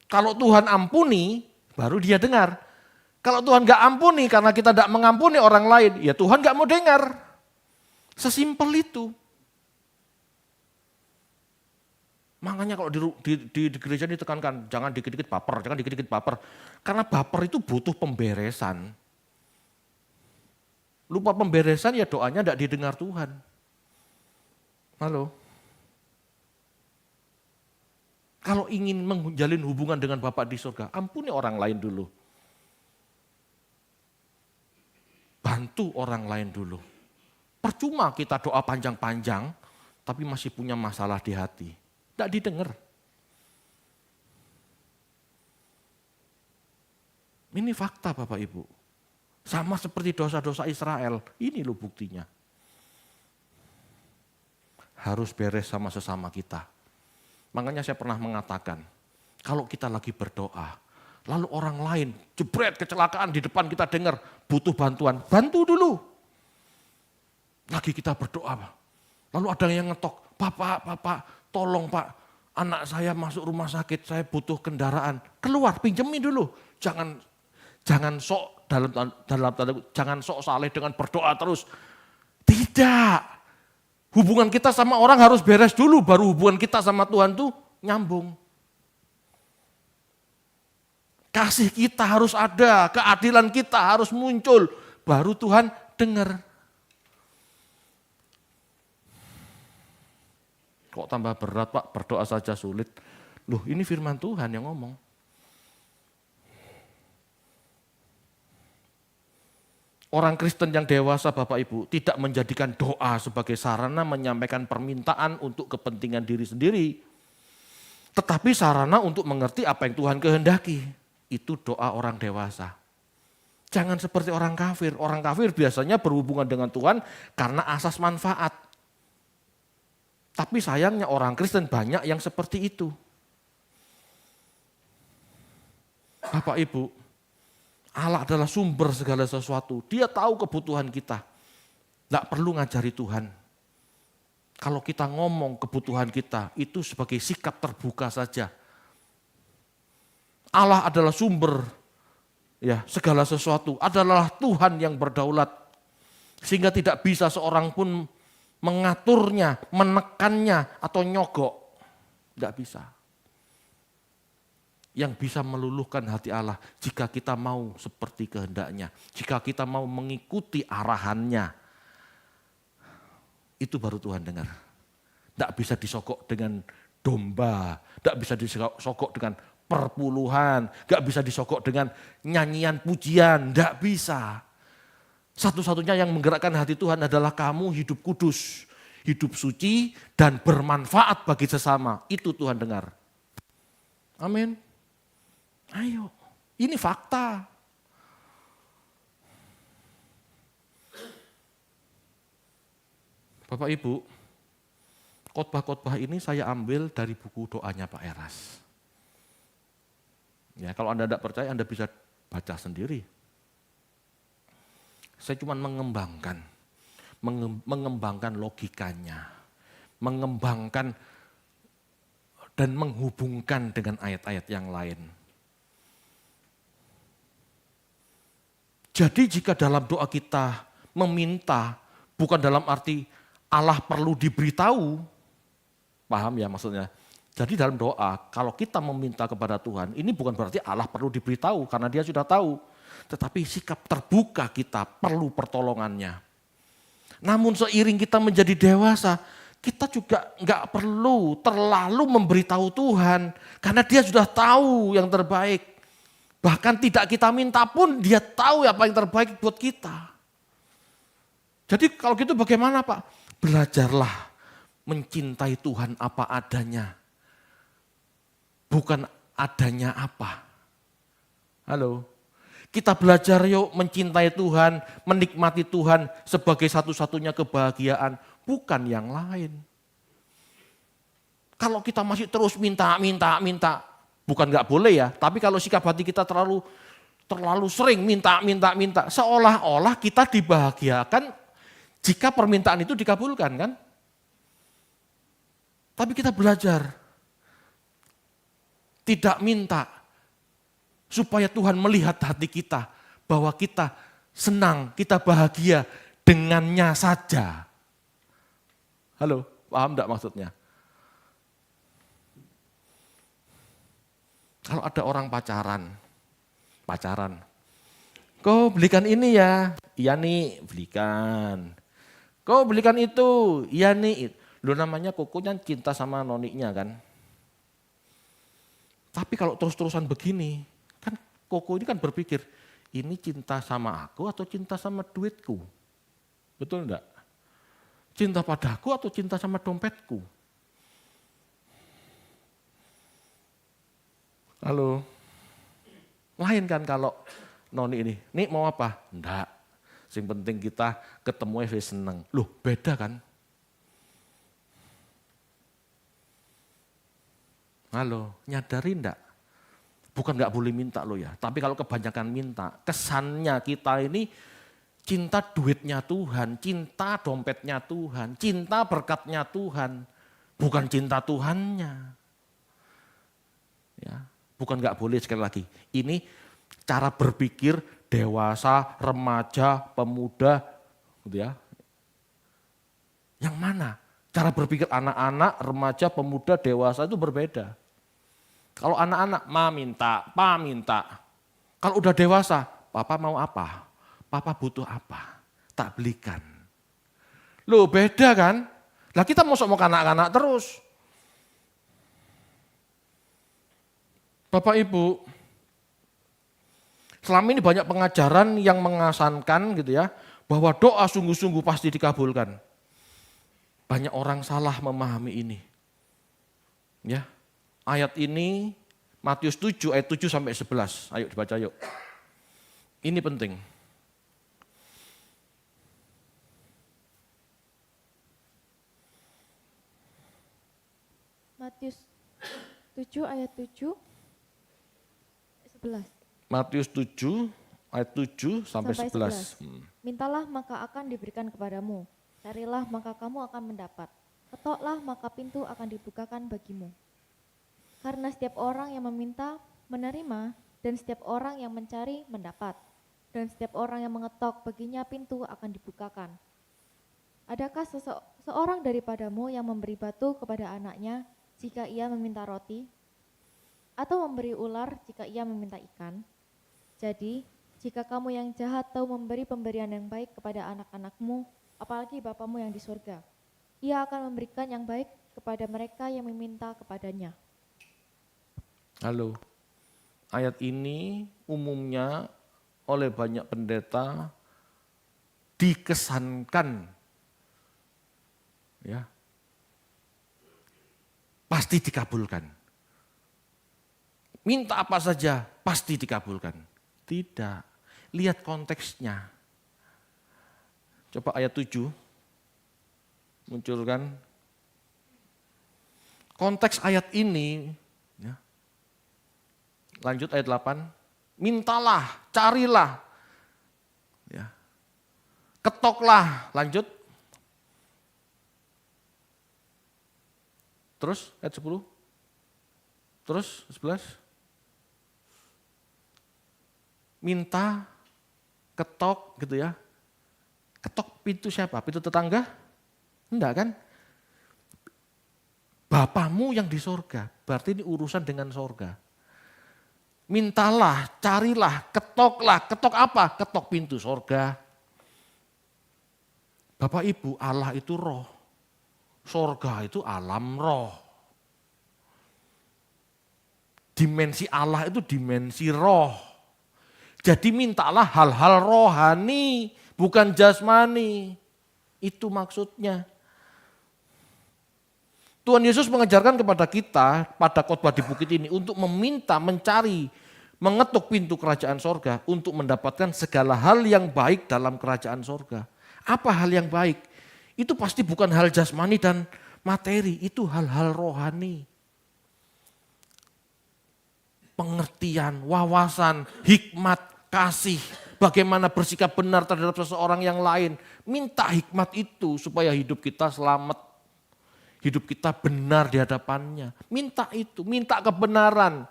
Kalau Tuhan ampuni, baru dia dengar. Kalau Tuhan gak ampuni karena kita tidak mengampuni orang lain, ya Tuhan gak mau dengar. Sesimpel itu. Makanya kalau di gereja ditekankan, jangan dikit-dikit baper, jangan dikit-dikit baper. Karena baper itu butuh pemberesan. Lupa pemberesan ya doanya tidak didengar Tuhan. Halo? Kalau ingin menjalin hubungan dengan Bapa di surga, ampuni orang lain dulu. Bantu orang lain dulu. Percuma kita doa panjang-panjang, tapi masih punya masalah di hati. Tidak didengar. Ini fakta Bapak Ibu. Sama seperti dosa-dosa Israel, ini loh buktinya. Harus beres sama sesama kita. Makanya saya pernah mengatakan, kalau kita lagi berdoa, lalu orang lain jebret kecelakaan di depan kita dengar butuh bantuan, bantu dulu. Lagi kita berdoa, Lalu ada yang ngetok, Bapak, tolong Pak, anak saya masuk rumah sakit, saya butuh kendaraan. Keluar, pinjemin dulu. Jangan sok jangan sok saleh dengan berdoa terus. Tidak. Hubungan kita sama orang harus beres dulu, baru hubungan kita sama Tuhan tuh nyambung. Kasih kita harus ada, keadilan kita harus muncul, baru Tuhan dengar. Kok tambah berat Pak, berdoa saja sulit. Loh ini firman Tuhan yang ngomong. Orang Kristen yang dewasa Bapak Ibu tidak menjadikan doa sebagai sarana menyampaikan permintaan untuk kepentingan diri sendiri. Tetapi sarana untuk mengerti apa yang Tuhan kehendaki. Itu doa orang dewasa. Jangan seperti orang kafir. Orang kafir biasanya berhubungan dengan Tuhan karena asas manfaat. Tapi sayangnya orang Kristen banyak yang seperti itu. Bapak Ibu, Allah adalah sumber segala sesuatu. Dia tahu kebutuhan kita. Tidak perlu ngajari Tuhan. Kalau kita ngomong kebutuhan kita, itu sebagai sikap terbuka saja. Allah adalah sumber segala sesuatu. Adalah Tuhan yang berdaulat. Sehingga tidak bisa seorang pun mengaturnya, menekannya, atau nyogok. Tidak bisa. Yang bisa meluluhkan hati Allah jika kita mau seperti kehendaknya. Jika kita mau mengikuti arahannya. Itu baru Tuhan dengar. Tidak bisa disogok dengan domba. Tidak bisa disogok dengan perpuluhan. Tidak bisa disogok dengan nyanyian pujian. Tidak bisa. Satu-satunya yang menggerakkan hati Tuhan adalah kamu hidup kudus, hidup suci, dan bermanfaat bagi sesama. Itu Tuhan dengar. Amin. Ayo, ini fakta. Bapak Ibu, khotbah-khotbah ini saya ambil dari buku doanya Pak Eras. Ya, kalau Anda tidak percaya, Anda bisa baca sendiri. Saya cuma mengembangkan logikanya, mengembangkan dan menghubungkan dengan ayat-ayat yang lain. Jadi jika dalam doa kita meminta, bukan dalam arti Allah perlu diberitahu, paham ya maksudnya? Jadi dalam doa, kalau kita meminta kepada Tuhan, ini bukan berarti Allah perlu diberitahu, karena dia sudah tahu. Tetapi sikap terbuka kita perlu pertolongannya. Namun seiring kita menjadi dewasa, kita juga nggak perlu terlalu memberitahu Tuhan. Karena dia sudah tahu yang terbaik. Bahkan tidak kita minta pun dia tahu apa yang terbaik buat kita. Jadi kalau gitu bagaimana Pak? Belajarlah mencintai Tuhan apa adanya. Bukan adanya apa. Halo. Kita belajar yuk mencintai Tuhan, menikmati Tuhan sebagai satu-satunya kebahagiaan, bukan yang lain. Kalau kita masih terus minta, bukan nggak boleh ya, tapi kalau sikap hati kita terlalu sering minta, seolah-olah kita dibahagiakan jika permintaan itu dikabulkan kan. Tapi kita belajar tidak minta, supaya Tuhan melihat hati kita, bahwa kita senang, kita bahagia dengannya saja. Halo, paham enggak maksudnya? Kalau ada orang pacaran, kau belikan ini ya, iya nih belikan. Kau belikan itu, iya nih. Lu namanya kokonya cinta sama noniknya kan. Tapi kalau terus-terusan begini, kan Koko ini kan berpikir, ini cinta sama aku atau cinta sama duitku? Betul enggak? Cinta padaku atau cinta sama dompetku? Halo? Lain kan kalau Noni ini, nih mau apa? Enggak, yang penting kita ketemu seneng. Loh beda kan? Halo, nyadari enggak? Bukan nggak boleh minta loh ya, tapi kalau kebanyakan minta, kesannya kita ini Cinta duitnya Tuhan, cinta dompetnya Tuhan, cinta berkatnya Tuhan, bukan cinta Tuhannya. Ya, bukan nggak boleh sekali lagi. Ini cara berpikir dewasa, remaja, pemuda, gitu ya. Yang mana? Cara berpikir anak-anak, remaja, pemuda, dewasa itu berbeda. Kalau anak-anak, ma minta, pa minta. Kalau udah dewasa, papa mau apa? Papa butuh apa? Tak belikan. Loh beda kan? Lah kita mau kanak-kanak terus. Bapak Ibu, selama ini banyak pengajaran yang mengasankan gitu ya, bahwa doa sungguh-sungguh pasti dikabulkan. Banyak orang salah memahami ini. Ya. Ayat ini Matius 7 ayat 7 sampai 11. Ayo dibaca yuk. Ini penting. Matius 7 ayat 7 11. Matius 7 ayat 7 sampai 11. Mintalah maka akan diberikan kepadamu. Carilah maka kamu akan mendapat. Ketoklah maka pintu akan dibukakan bagimu. Karena setiap orang yang meminta menerima, dan setiap orang yang mencari mendapat, dan setiap orang yang mengetok baginya pintu akan dibukakan. Adakah seorang daripadamu yang memberi batu kepada anaknya jika ia meminta roti, atau memberi ular jika ia meminta ikan? Jadi, jika kamu yang jahat tahu memberi pemberian yang baik kepada anak-anakmu, apalagi Bapamu yang di surga, ia akan memberikan yang baik kepada mereka yang meminta kepadanya. Halo, ayat ini umumnya oleh banyak pendeta dikesankan, ya, pasti dikabulkan. Minta apa saja pasti dikabulkan. Tidak, lihat konteksnya. Coba ayat 7, munculkan. Konteks ayat ini, ya. Lanjut ayat 8, mintalah, carilah, ya. Ketoklah, lanjut. Terus ayat 10, terus 11. Minta, ketok gitu ya. Ketok pintu siapa? Pintu tetangga? Enggak kan? Bapamu yang di sorga, berarti ini urusan dengan sorga. Mintalah, carilah, ketoklah. Ketok apa? Ketok pintu sorga. Bapak Ibu, Allah itu roh. Sorga itu alam roh. Dimensi Allah itu dimensi roh. Jadi mintalah hal-hal rohani, bukan jasmani. Itu maksudnya. Tuhan Yesus mengajarkan kepada kita pada khotbah di bukit ini untuk meminta, mencari, mengetuk pintu kerajaan sorga untuk mendapatkan segala hal yang baik dalam kerajaan sorga. Apa hal yang baik? Itu pasti bukan hal jasmani dan materi, itu hal-hal rohani. Pengertian, wawasan, hikmat, kasih, bagaimana bersikap benar terhadap seseorang yang lain. Minta hikmat itu supaya hidup kita selamat. Hidup kita benar di hadapannya. Minta itu, minta kebenaran.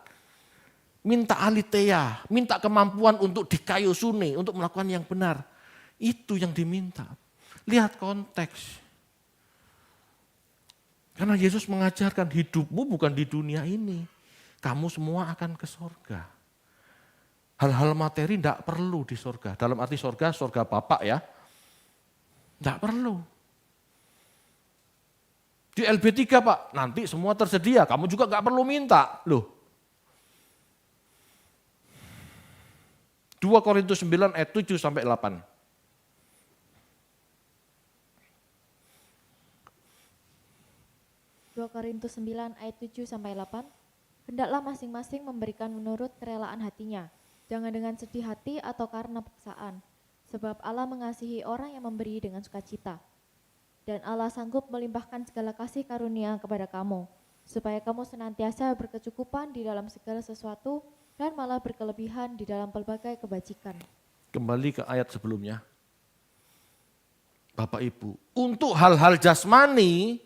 Minta aletheia, minta kemampuan untuk dikayosune, untuk melakukan yang benar. Itu yang diminta. Lihat konteks. Karena Yesus mengajarkan hidupmu bukan di dunia ini. Kamu semua akan ke sorga. Hal-hal materi tidak perlu di sorga. Dalam arti sorga, sorga Bapak ya. Tidak perlu. Di LB3 Pak, nanti semua tersedia. Kamu juga nggak perlu minta. Loh. 2 Korintus 9 ayat 7 sampai 8. Korintus 9 ayat 7 sampai 8. Hendaklah masing-masing memberikan menurut kerelaan hatinya, jangan dengan sedih hati atau karena paksaan, sebab Allah mengasihi orang yang memberi dengan sukacita. Dan Allah sanggup melimpahkan segala kasih karunia kepada kamu, supaya kamu senantiasa berkecukupan di dalam segala sesuatu dan malah berkelebihan di dalam pelbagai kebajikan. Kembali ke ayat sebelumnya. Bapak Ibu, untuk hal-hal jasmani,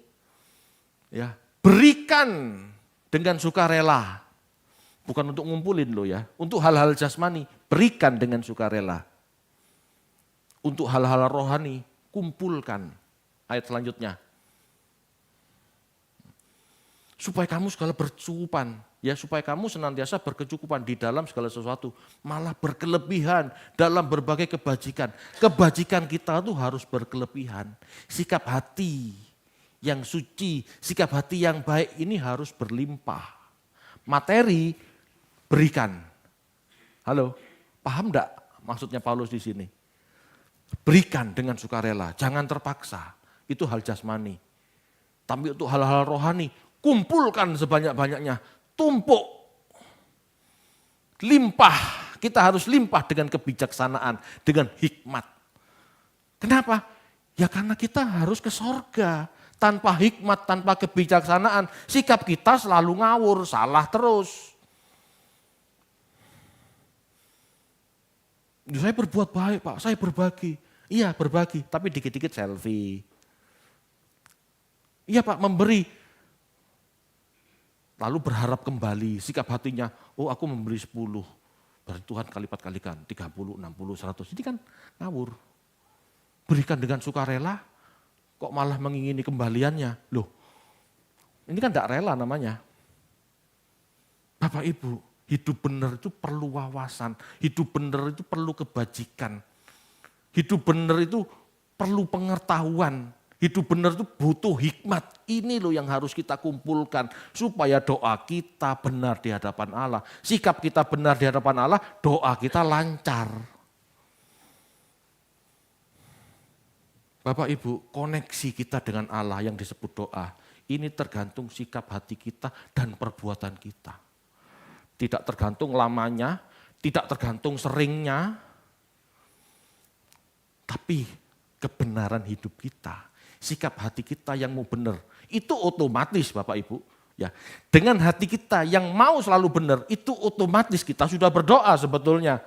ya, berikan dengan sukarela. Bukan untuk ngumpulin loh ya, untuk hal-hal jasmani, berikan dengan sukarela. Untuk hal-hal rohani, kumpulkan. Ayat selanjutnya. Supaya kamu segala bercukupan, ya supaya kamu senantiasa berkecukupan di dalam segala sesuatu, malah berkelebihan dalam berbagai kebajikan. Kebajikan kita tuh harus berkelebihan. Sikap hati yang suci, sikap hati yang baik ini harus berlimpah. Materi berikan. Halo, paham enggak maksudnya Paulus di sini? Berikan dengan sukarela, jangan terpaksa. Itu hal jasmani. Tapi untuk hal-hal rohani, kumpulkan sebanyak-banyaknya, tumpuk, limpah. Kita harus limpah dengan kebijaksanaan, dengan hikmat. Kenapa? Ya karena kita harus ke sorga. Tanpa hikmat, tanpa kebijaksanaan, sikap kita selalu ngawur, salah terus. Saya berbuat baik Pak, saya berbagi. Iya berbagi, tapi dikit-dikit selfie. Iya Pak, memberi. Lalu berharap kembali, sikap hatinya, oh aku memberi 10. Berarti Tuhan kalipat-kalikan, 30, 60, 100. Ini kan ngawur. Berikan dengan sukarela, kok malah mengingini kembaliannya. Loh, ini kan tidak rela namanya. Bapak Ibu, hidup benar itu perlu wawasan, hidup benar itu perlu kebajikan. Hidup benar itu perlu pengetahuan. Hidup benar itu butuh hikmat. Ini loh yang harus kita kumpulkan supaya doa kita benar di hadapan Allah. Sikap kita benar di hadapan Allah, doa kita lancar. Bapak Ibu, koneksi kita dengan Allah yang disebut doa, ini tergantung sikap hati kita dan perbuatan kita. Tidak tergantung lamanya, tidak tergantung seringnya, tapi kebenaran hidup kita. Sikap hati kita yang mau benar, itu otomatis Bapak Ibu. Ya, dengan hati kita yang mau selalu benar, itu otomatis kita sudah berdoa sebetulnya.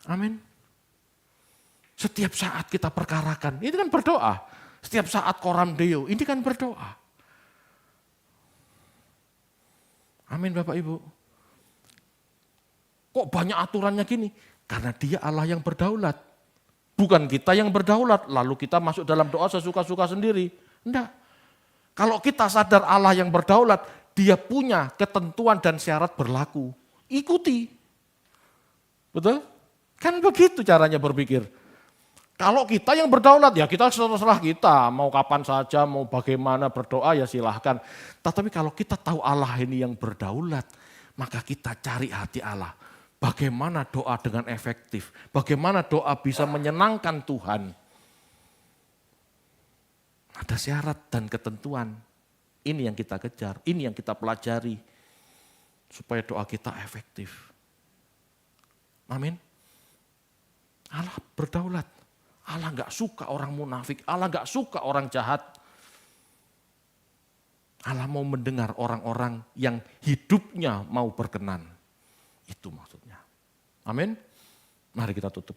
Amin. Setiap saat kita perkarakan, ini kan berdoa. Setiap saat koram deo, ini kan berdoa. Amin Bapak Ibu. Kok banyak aturannya gini? Karena dia Allah yang berdaulat. Bukan kita yang berdaulat, lalu kita masuk dalam doa sesuka-suka sendiri. Enggak. Kalau kita sadar Allah yang berdaulat, dia punya ketentuan dan syarat berlaku. Ikuti. Betul? Kan begitu caranya berpikir. Kalau kita yang berdaulat, ya kita terserah kita. Mau kapan saja, mau bagaimana berdoa ya silahkan. Tetapi kalau kita tahu Allah ini yang berdaulat, maka kita cari hati Allah. Bagaimana doa dengan efektif, bagaimana doa bisa menyenangkan Tuhan. Ada syarat dan ketentuan. Ini yang kita kejar, ini yang kita pelajari. Supaya doa kita efektif. Amin. Allah berdaulat. Allah gak suka orang munafik, Allah gak suka orang jahat. Allah mau mendengar orang-orang yang hidupnya mau berkenan. Itu maksudnya. Amin. Mari kita tutup.